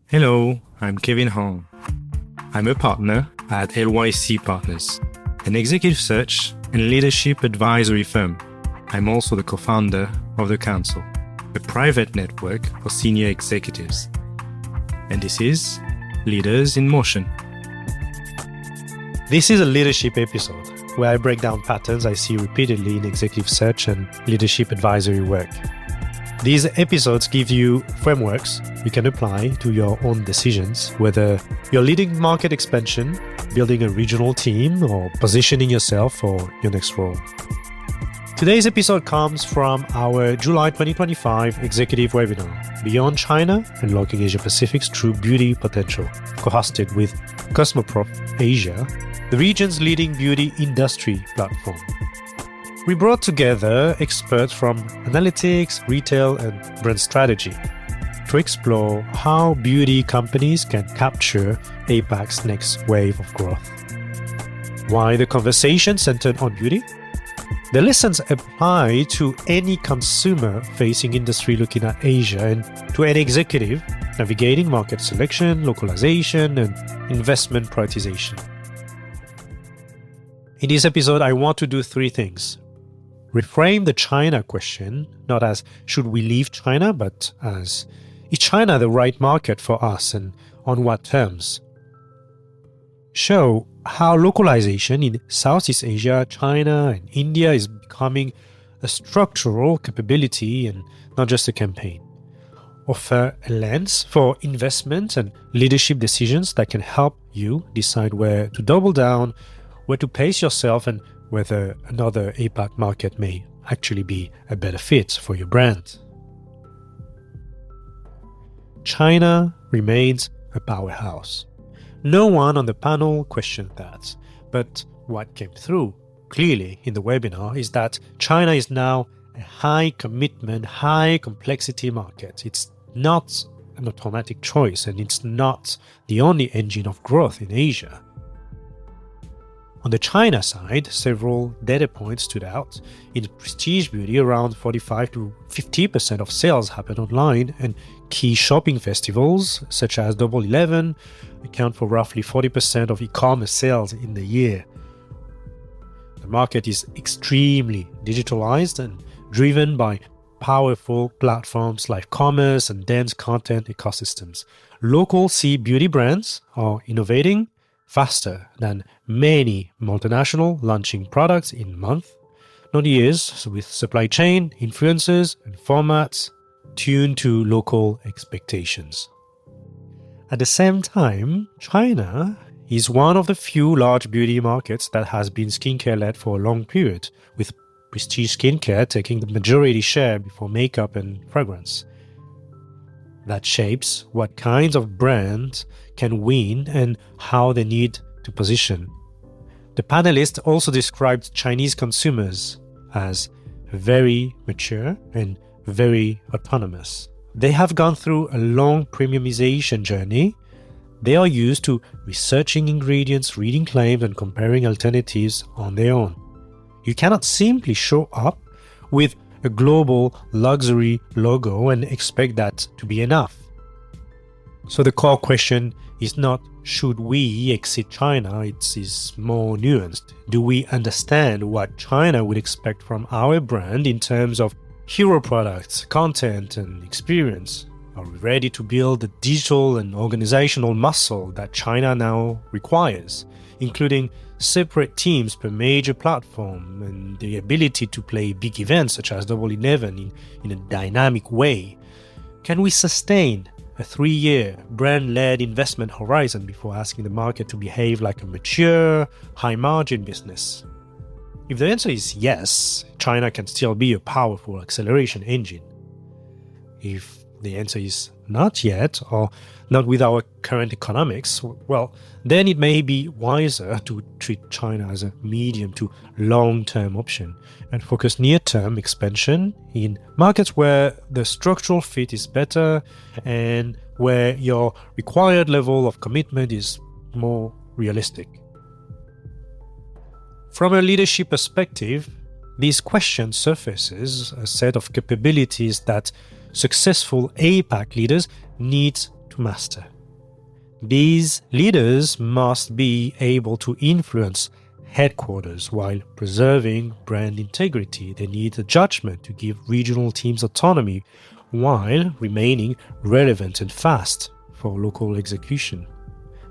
Hello, I'm Kevin Hong. I'm a partner at LYC Partners, an executive search and leadership advisory firm. I'm also the co-founder of The Council, a private network for senior executives. And this is Leaders in Motion. This is a leadership episode where I break down patterns I see repeatedly in executive search and leadership advisory work. These episodes give you frameworks you can apply to your own decisions, whether you're leading market expansion, building a regional team, or positioning yourself for your next role. Today's episode comes from our July 2025 executive webinar, Beyond China, Unlocking Asia Pacific's True Beauty Potential, co-hosted with Cosmoprof Asia, the region's leading beauty industry platform. We brought together experts from analytics, retail, and brand strategy to explore how beauty companies can capture APAC's next wave of growth. Why the conversation centered on beauty? The lessons apply to any consumer-facing industry looking at Asia and to any executive navigating market selection, localization, and investment prioritization. In this episode, I want to do three things. Reframe the China question, not as should we leave China, but as is China the right market for us and on what terms? Show how localization in Southeast Asia, China, and India is becoming a structural capability and not just a campaign. Offer a lens for investment and leadership decisions that can help you decide where to double down, where to pace yourself, and whether another APAC market may actually be a better fit for your brand. China remains a powerhouse. No one on the panel questioned that, but what came through clearly in the webinar is that China is now a high commitment, high complexity market. It's not an automatic choice, and it's not the only engine of growth in Asia. On the China side, several data points stood out. In prestige beauty, around 45 to 50% of sales happen online, and key shopping festivals, such as Double 11, account for roughly 40% of e-commerce sales in the year. The market is extremely digitalized and driven by powerful platforms like commerce and dense content ecosystems. Local beauty brands are innovating faster than many multinational launching products in months, not years, with supply chain, influencers, and formats tuned to local expectations. At the same time, China is one of the few large beauty markets that has been skincare-led for a long period, with prestige skincare taking the majority share before makeup and fragrance. That shapes what kinds of brands can win and how they need to position. The panelists also described Chinese consumers as very mature and very autonomous. They have gone through a long premiumization journey. They are used to researching ingredients, reading claims, and comparing alternatives on their own. You cannot simply show up with a global luxury logo and expect that to be enough. So the core question is not should we exit China, it is more nuanced. Do we understand what China would expect from our brand in terms of hero products, content, and experience? Are we ready to build the digital and organizational muscle that China now requires, including separate teams per major platform and the ability to play big events such as Double 11 in a dynamic way? Can we sustain a 3-year brand-led investment horizon before asking the market to behave like a mature, high-margin business? If the answer is yes, China can still be a powerful acceleration engine. If the answer is not yet, or not with our current economics, well, then it may be wiser to treat China as a medium to long-term option and focus near-term expansion in markets where the structural fit is better and where your required level of commitment is more realistic. From a leadership perspective, this question surfaces a set of capabilities that successful APAC leaders need to master. These leaders must be able to influence headquarters while preserving brand integrity. They need a judgment to give regional teams autonomy while remaining relevant and fast for local execution.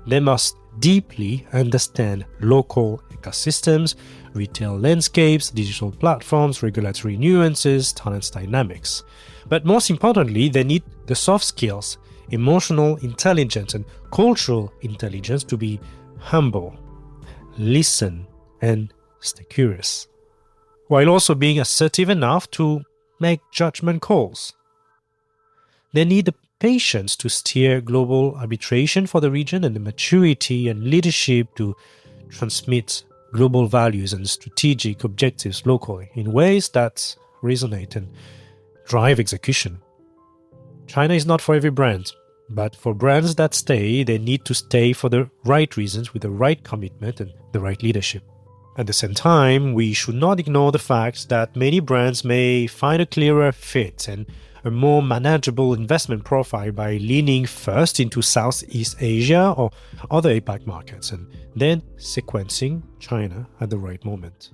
They must deeply understand local ecosystems, retail landscapes, digital platforms, regulatory nuances, talent dynamics. But most importantly, they need the soft skills, emotional intelligence and cultural intelligence to be humble, listen, and stay curious, while also being assertive enough to make judgment calls. They need the patience to steer global arbitration for the region and the maturity and leadership to transmit global values and strategic objectives locally in ways that resonate and drive execution. China is not for every brand, but for brands that stay, they need to stay for the right reasons with the right commitment and the right leadership. At the same time, we should not ignore the fact that many brands may find a clearer fit and a more manageable investment profile by leaning first into Southeast Asia or other APAC markets and then sequencing China at the right moment.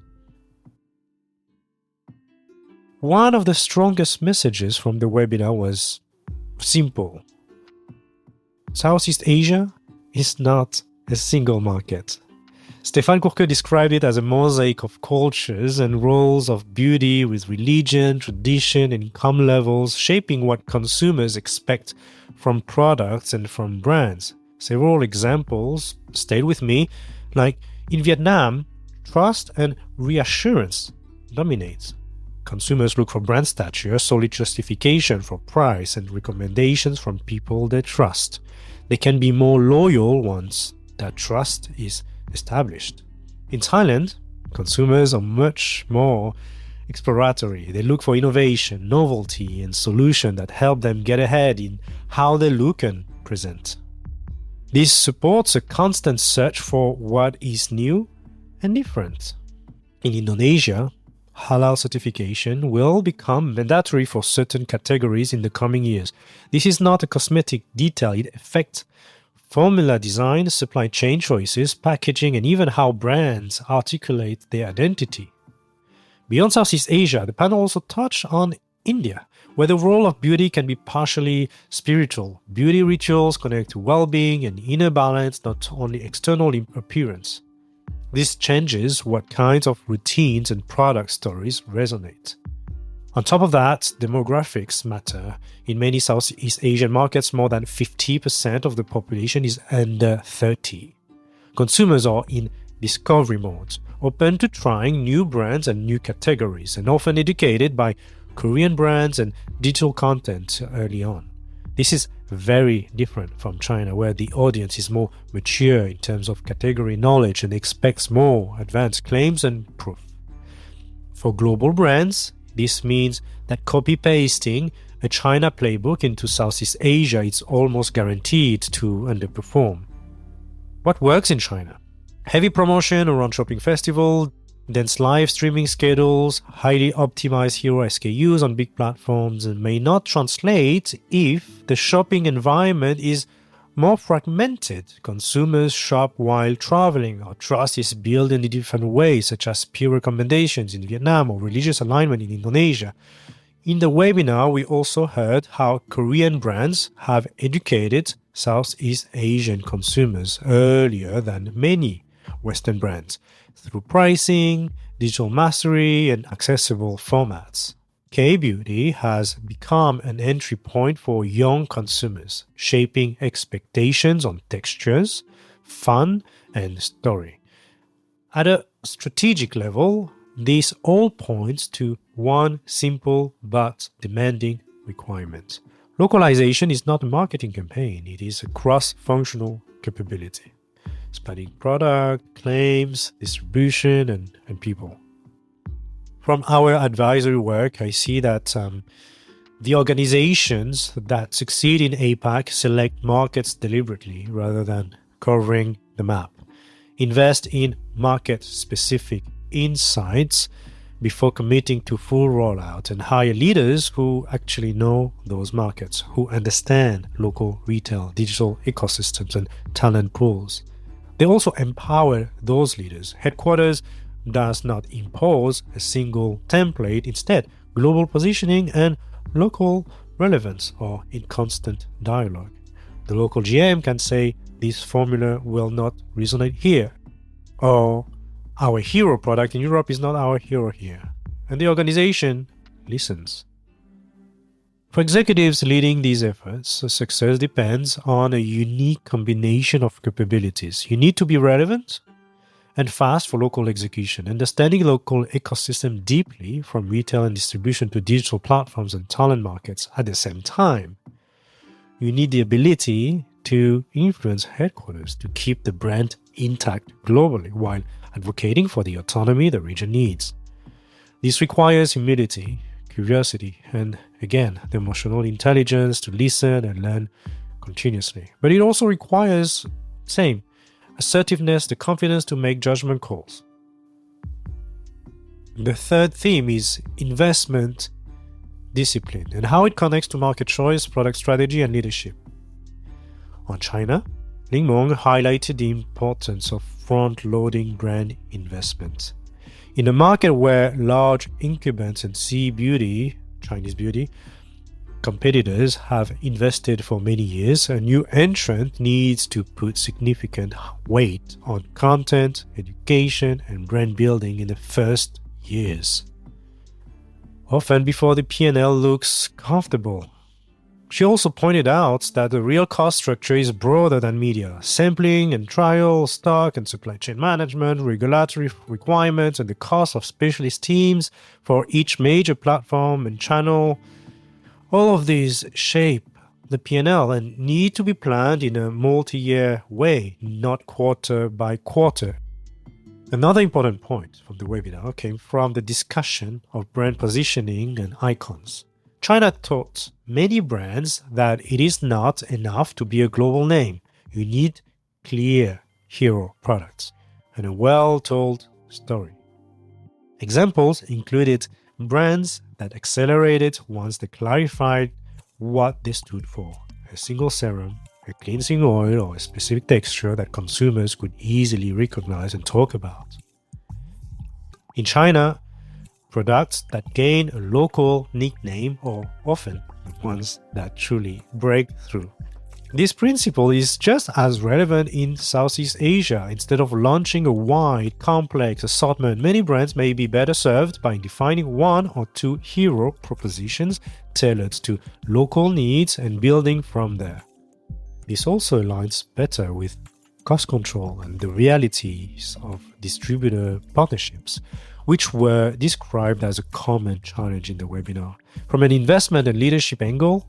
One of the strongest messages from the webinar was simple. Southeast Asia is not a single market. Stéphane Courqueux described it as a mosaic of cultures and roles of beauty with religion, tradition, and income levels shaping what consumers expect from products and from brands. Several examples stayed with me, like in Vietnam, trust and reassurance dominate. Consumers look for brand stature, solid justification for price, and recommendations from people they trust. They can be more loyal once that trust is established. In Thailand, consumers are much more exploratory. They look for innovation, novelty, and solutions that help them get ahead in how they look and present. This supports a constant search for what is new and different. In Indonesia, halal certification will become mandatory for certain categories in the coming years. This is not a cosmetic detail. It affects formula design, supply chain choices, packaging, and even how brands articulate their identity. Beyond Southeast Asia, the panel also touched on India, where the role of beauty can be partially spiritual. Beauty rituals connect to well-being and inner balance, not only external appearance. This changes what kinds of routines and product stories resonate. On top of that, demographics matter. In many Southeast Asian markets, more than 50% of the population is under 30. Consumers are in discovery mode, open to trying new brands and new categories, and often educated by Korean brands and digital content early on. This is very different from China, where the audience is more mature in terms of category knowledge and expects more advanced claims and proof. For global brands, this means that copy-pasting a China playbook into Southeast Asia is almost guaranteed to underperform. What works in China? Heavy promotion around shopping festival, dense live streaming schedules, highly optimized hero SKUs on big platforms, and may not translate if the shopping environment is more fragmented. Consumers shop while traveling, or trust is built in a different ways, such as peer recommendations in Vietnam or religious alignment in Indonesia. In the webinar, we also heard how Korean brands have educated Southeast Asian consumers earlier than many Western brands through pricing, digital mastery, and accessible formats. K-beauty has become an entry point for young consumers, shaping expectations on textures, fun, and story. At a strategic level, this all points to one simple but demanding requirement. Localization is not a marketing campaign, it is a cross-functional capability, spanning product, claims, distribution, and people. From our advisory work, I see that the organizations that succeed in APAC select markets deliberately rather than covering the map, invest in market-specific insights, before committing to full rollout and hire leaders who actually know those markets, who understand local retail, digital ecosystems, and talent pools. They also empower those leaders. Headquarters does not impose a single template, instead, global positioning and local relevance are in constant dialogue. The local GM can say, this formula will not resonate here, or our hero product in Europe is not our hero here. And the organization listens. For executives leading these efforts, success depends on a unique combination of capabilities. You need to be relevant and fast for local execution, understanding local ecosystem deeply from retail and distribution to digital platforms and talent markets at the same time. You need the ability to influence headquarters to keep the brand intact globally while advocating for the autonomy the region needs. This requires humility, curiosity, and again, the emotional intelligence to listen and learn continuously. But it also requires, assertiveness, the confidence to make judgment calls. The third theme is investment discipline and how it connects to market choice, product strategy, and leadership. On China, Ling Mong highlighted the importance of front-loading brand investment. In a market where large incumbents and Chinese beauty, competitors have invested for many years, a new entrant needs to put significant weight on content, education, and brand building in the first years, often before the P&L looks comfortable. She also pointed out that the real cost structure is broader than media. Sampling and trial, stock and supply chain management, regulatory requirements, and the cost of specialist teams for each major platform and channel. All of these shape the P&L and need to be planned in a multi-year way, not quarter by quarter. Another important point from the webinar came from the discussion of brand positioning and icons. China taught many brands that it is not enough to be a global name. You need clear hero products and a well-told story. Examples included brands that accelerated once they clarified what they stood for: a single serum, a cleansing oil, or a specific texture that consumers could easily recognize and talk about. In China, products that gain a local nickname are often the ones that truly break through. This principle is just as relevant in Southeast Asia. Instead of launching a wide, complex assortment, many brands may be better served by defining one or two hero propositions tailored to local needs and building from there. This also aligns better with cost control and the realities of distributor partnerships, which were described as a common challenge in the webinar. From an investment and leadership angle,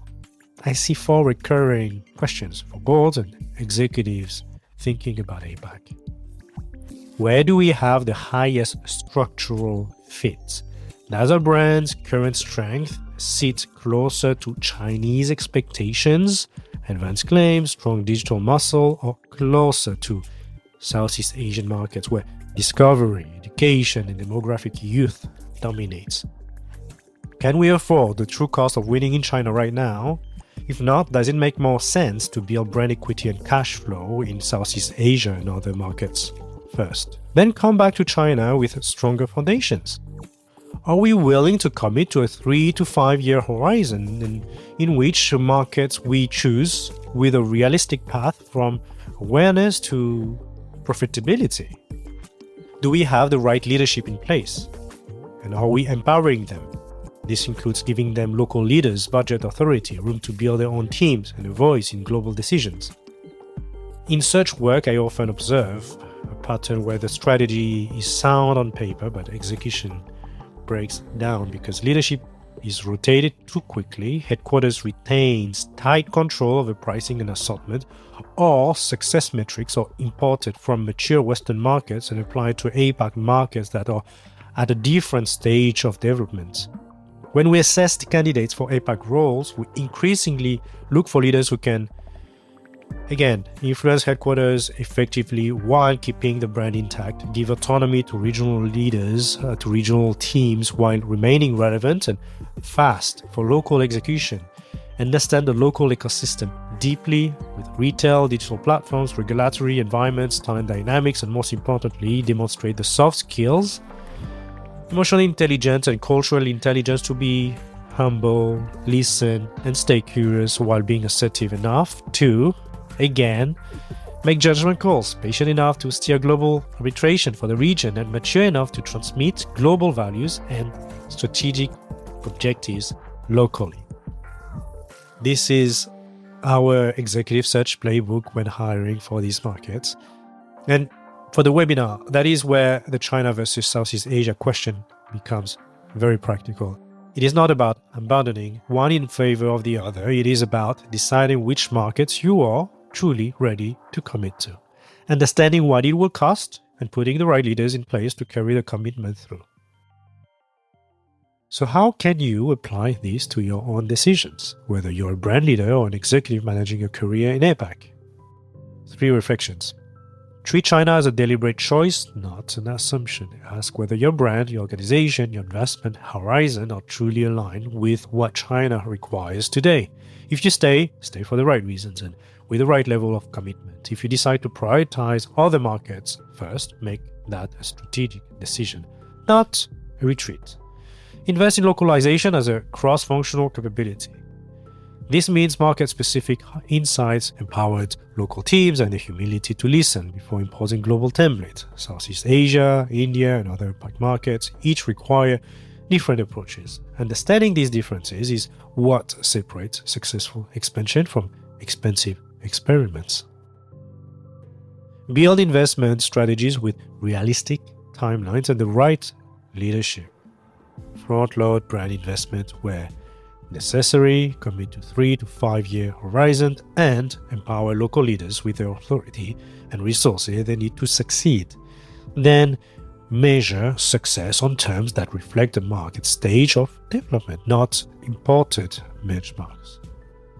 I see 4 recurring questions for boards and executives thinking about APAC. Where do we have the highest structural fit? Does our brand's current strength sit closer to Chinese expectations, advanced claims, strong digital muscle, or closer to Southeast Asian markets where discovery, education, and demographic youth dominates? Can we afford the true cost of winning in China right now? If not, does it make more sense to build brand equity and cash flow in Southeast Asia and other markets first? Then come back to China with stronger foundations. Are we willing to commit to a 3 to 5 year horizon in which markets we choose with a realistic path from awareness to profitability? Do we have the right leadership in place? And are we empowering them? This includes giving them local leaders, budget authority, room to build their own teams, and a voice in global decisions. In such work, I often observe a pattern where the strategy is sound on paper, but execution breaks down because leadership is rotated too quickly, headquarters retains tight control over pricing and assortment, or success metrics are imported from mature Western markets and applied to APAC markets that are at a different stage of development. When we assess the candidates for APAC roles, we increasingly look for leaders who can Again, influence headquarters effectively while keeping the brand intact, give autonomy to regional leaders, to regional teams while remaining relevant and fast for local execution. Understand the local ecosystem deeply with retail, digital platforms, regulatory environments, talent dynamics, and most importantly, demonstrate the soft skills, emotional intelligence and cultural intelligence to be humble, listen, and stay curious while being assertive enough to, again, make judgment calls, patient enough to steer global arbitration for the region, and mature enough to transmit global values and strategic objectives locally. This is our executive search playbook when hiring for these markets. And for the webinar, that is where the China versus Southeast Asia question becomes very practical. It is not about abandoning one in favor of the other. It is about deciding which markets you are truly ready to commit to, understanding what it will cost, and putting the right leaders in place to carry the commitment through. So how can you apply this to your own decisions, whether you're a brand leader or an executive managing a career in APAC? 3 reflections. Treat China as a deliberate choice, not an assumption. Ask whether your brand, your organization, your investment horizon are truly aligned with what China requires today. If you stay for the right reasons and with the right level of commitment. If you decide to prioritize other markets first, make that a strategic decision, not a retreat. Invest in localization as a cross-functional capability. This means market-specific insights, empowered local teams, and the humility to listen before imposing global templates. Southeast Asia, India, and other APAC markets each require different approaches. Understanding these differences is what separates successful expansion from expensive experiments. Build investment strategies with realistic timelines and the right leadership. Front-load brand investment where necessary, commit to 3 to 5 year horizon, and empower local leaders with the authority and resources they need to succeed. Then measure success on terms that reflect the market stage of development, not imported benchmarks.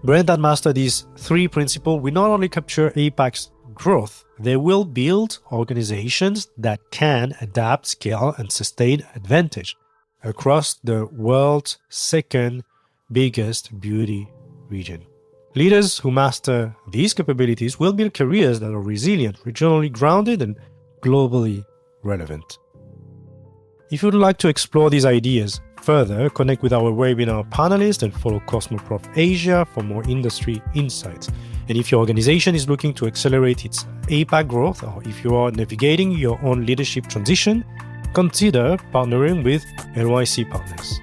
Brands that master these 3 principles will not only capture APAC's growth, they will build organizations that can adapt, scale, and sustain advantage across the world's second biggest beauty region. Leaders who master these capabilities will build careers that are resilient, regionally grounded, and globally relevant. If you would like to explore these ideas further, connect with our webinar panelists and follow Cosmoprof Asia for more industry insights. And if your organization is looking to accelerate its APAC growth, or if you are navigating your own leadership transition, consider partnering with LYC Partners.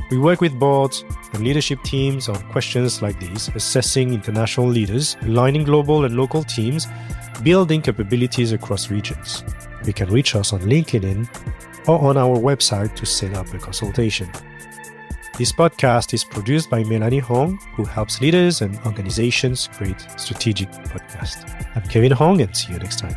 We work with boards and leadership teams on questions like these, assessing international leaders, aligning global and local teams, building capabilities across regions. You can reach us on LinkedIn or on our website to set up a consultation. This podcast is produced by Melanie Hong, who helps leaders and organizations create strategic podcasts. I'm Kevin Hong, and see you next time.